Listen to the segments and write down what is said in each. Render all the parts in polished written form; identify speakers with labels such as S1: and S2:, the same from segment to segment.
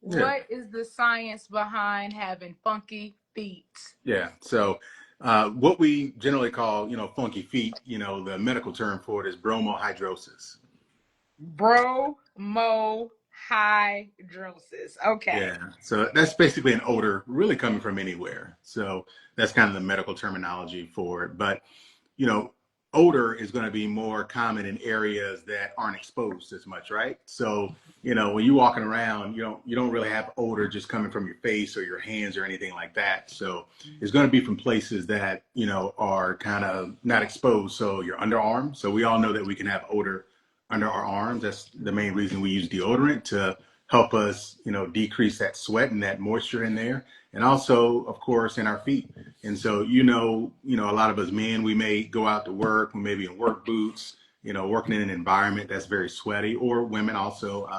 S1: Yeah.
S2: What is the science behind having funky feet?
S1: Yeah. So, what we generally call, funky feet, the medical term for it is bromohydrosis.
S2: Bromohydrosis. Okay.
S1: Yeah. So that's basically an odor really coming from anywhere. So that's kind of the medical terminology for it. But, you know, odor is going to be more common in areas that aren't exposed as much, right? So, when you're walking around, you don't really have odor just coming from your face or your hands or anything like that. So it's going to be from places that, are kind of not exposed. So your underarm. So we all know that we can have odor under our arms. That's the main reason we use deodorant, to help us, decrease that sweat and that moisture in there. And also, of course, in our feet. And so, a lot of us men, we may go out to work, we may be in work boots, working in an environment that's very sweaty, or women also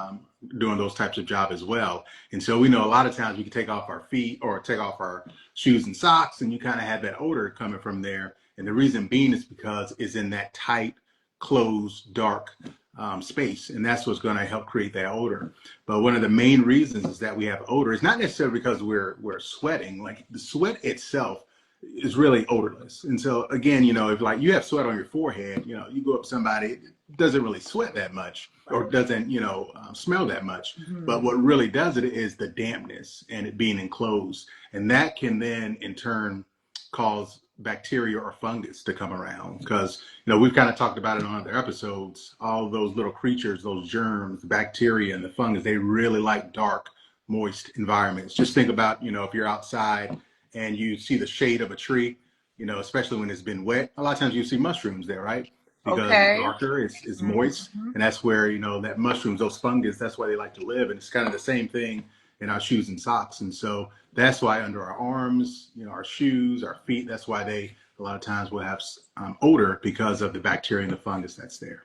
S1: doing those types of jobs as well. And so we know a lot of times we can take off our feet or take off our shoes and socks, and you kind of have that odor coming from there. And the reason being is because it's in that tight, closed, dark space, and that's what's going to help create that odor. But one of the main reasons is that we have odor is not necessarily because we're sweating. Like, the sweat itself is really odorless. And so again, if like you have sweat on your forehead, you go up to somebody, it doesn't really sweat that much, or doesn't smell that much. But what really does it is the dampness and it being enclosed, and that can then in turn cause bacteria or fungus to come around. Because we've kind of talked about it on other episodes, all those little creatures, those germs, the bacteria and the fungus, they really like dark, moist environments. Just think about, if you're outside and you see the shade of a tree, especially when it's been wet, a lot of times you see mushrooms there, right? Because it's
S2: Okay.
S1: darker, it's moist, and that's where, that mushrooms, those fungus, that's why they like to live. And it's kind of the same thing in our shoes and socks. And so that's why under our arms, our shoes, our feet, that's why they a lot of times will have odor, because of the bacteria and the fungus that's there.